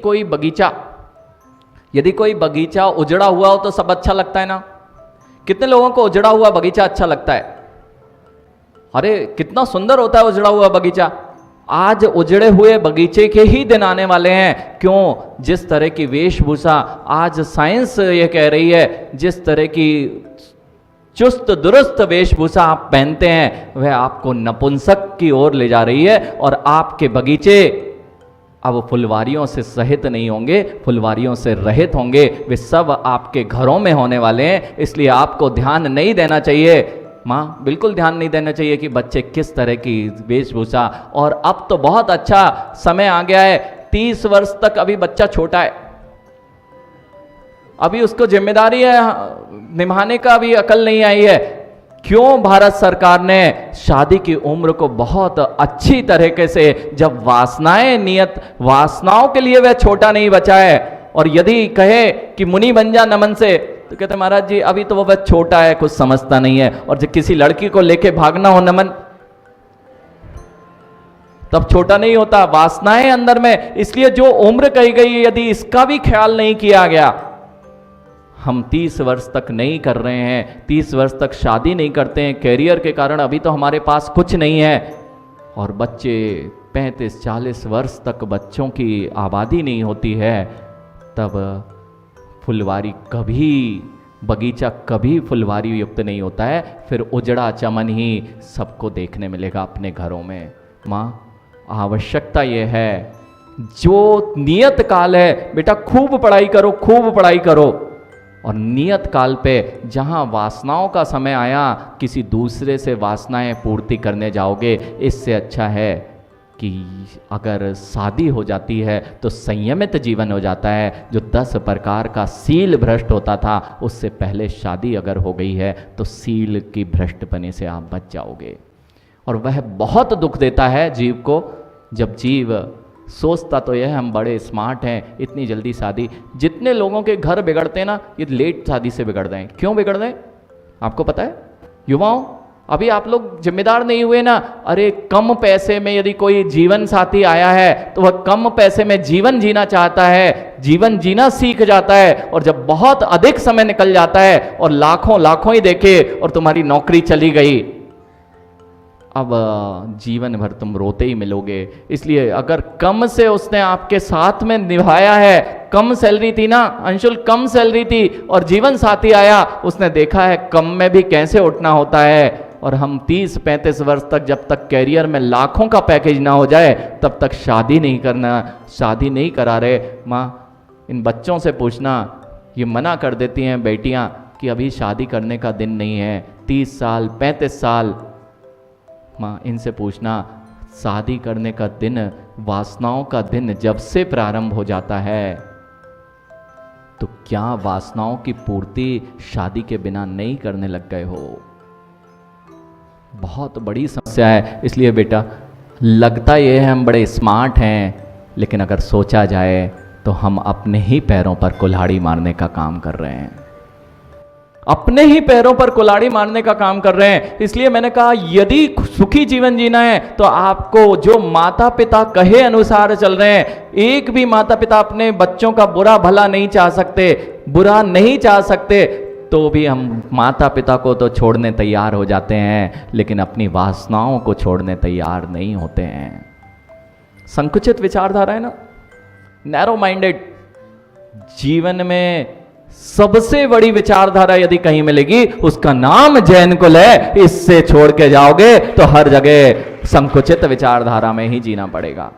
कोई बगीचा, यदि कोई बगीचा उजड़ा हुआ हो तो सब अच्छा लगता है ना। कितने लोगों को उजड़ा हुआ बगीचा अच्छा लगता है? अरे कितना सुंदर होता है उजड़ा हुआ बगीचा। आज उजड़े हुए बगीचे के ही दिन आने वाले हैं। क्यों? जिस तरह की वेशभूषा आज साइंस ये कह रही है, जिस तरह की चुस्त दुरुस्त वेशभूषा आप पहनते हैं वह आपको नपुंसक की ओर ले जा रही है। और आपके बगीचे अब फुलवारियों से सहित नहीं होंगे, फुलवारियों से रहित होंगे। वे सब आपके घरों में होने वाले हैं। इसलिए आपको ध्यान नहीं देना चाहिए, माँ, बिल्कुल ध्यान नहीं देना चाहिए कि बच्चे किस तरह की वेशभूषा। और अब तो बहुत अच्छा समय आ गया है, 30 वर्ष तक अभी बच्चा छोटा है, अभी उसको जिम्मेदारी है निभाने का, अभी अकल नहीं आई है। क्यों भारत सरकार ने शादी की उम्र को बहुत अच्छी तरीके से, जब वासनाएं नियत वासनाओं के लिए वह छोटा नहीं बचा है। और यदि कहे कि मुनि बन जा नमन से, तो कहते महाराज जी अभी तो वह छोटा है, कुछ समझता नहीं है। और जब किसी लड़की को लेके भागना हो नमन, तब छोटा नहीं होता, वासनाएं अंदर में। इसलिए जो उम्र कही गई है, यदि इसका भी ख्याल नहीं किया गया, हम 30 वर्ष तक नहीं कर रहे हैं, 30 वर्ष तक शादी नहीं करते हैं कैरियर के कारण, अभी तो हमारे पास कुछ नहीं है। और बच्चे 35-40 वर्ष तक बच्चों की आबादी नहीं होती है, तब फुलवारी कभी, बगीचा कभी फुलवारी युक्त नहीं होता है। फिर उजड़ा चमन ही सबको देखने मिलेगा अपने घरों में। माँ, आवश्यकता यह है, जो नियत काल है बेटा, खूब पढ़ाई करो, खूब पढ़ाई करो। और नियत काल पे जहां वासनाओं का समय आया, किसी दूसरे से वासनाएं पूर्ति करने जाओगे, इससे अच्छा है कि अगर शादी हो जाती है तो संयमित जीवन हो जाता है। जो 10 प्रकार का सील भ्रष्ट होता था, उससे पहले शादी अगर हो गई है तो सील की भ्रष्टपने से आप बच जाओगे। और वह बहुत दुख देता है जीव को, जब जीव सोचता तो यह हम बड़े स्मार्ट हैं, इतनी जल्दी शादी। जितने लोगों के घर बिगड़ते हैं ना, ये लेट शादी से बिगड़ रहे हैं। क्यों बिगड़ रहे हैं आपको पता है? युवाओं, अभी आप लोग जिम्मेदार नहीं हुए ना। अरे कम पैसे में यदि कोई जीवन साथी आया है तो वह कम पैसे में जीवन जीना चाहता है, जीवन जीना सीख जाता है। और जब बहुत अधिक समय निकल जाता है और लाखों लाखों ही देखे और तुम्हारी नौकरी चली गई, अब जीवन भर तुम रोते ही मिलोगे। इसलिए अगर कम से उसने आपके साथ में निभाया है, कम सैलरी थी ना अंशुल, कम सैलरी थी, और जीवन साथी आया, उसने देखा है कम में भी कैसे उठना होता है। और हम 30-35 वर्ष तक, जब तक कैरियर में लाखों का पैकेज ना हो जाए, तब तक शादी नहीं करना, शादी नहीं करा रहे। माँ, इन बच्चों से पूछना, ये मना कर देती हैं बेटियां कि अभी शादी करने का दिन नहीं है, 30 साल 35 साल। माँ, इनसे पूछना, शादी करने का दिन, वासनाओं का दिन जब से प्रारंभ हो जाता है, तो क्या वासनाओं की पूर्ति शादी के बिना नहीं करने लग गए हो? बहुत बड़ी समस्या है। इसलिए बेटा, लगता यह है हम बड़े स्मार्ट हैं, लेकिन अगर सोचा जाए तो हम अपने ही पैरों पर कुल्हाड़ी मारने का काम कर रहे हैं, अपने ही पैरों पर कुल्हाड़ी मारने का काम कर रहे हैं। इसलिए मैंने कहा, यदि सुखी जीवन जीना है तो आपको जो माता पिता कहे अनुसार चल रहे हैं। एक भी माता पिता अपने बच्चों का बुरा भला नहीं चाह सकते, बुरा नहीं चाह सकते, तो भी हम माता पिता को तो छोड़ने तैयार हो जाते हैं, लेकिन अपनी वासनाओं को छोड़ने तैयार नहीं होते हैं। संकुचित विचारधारा है ना, नैरो माइंडेड। जीवन में सबसे बड़ी विचारधारा यदि कहीं मिलेगी, उसका नाम जैन कुल है। इससे छोड़ के जाओगे तो हर जगह संकुचित विचारधारा में ही जीना पड़ेगा।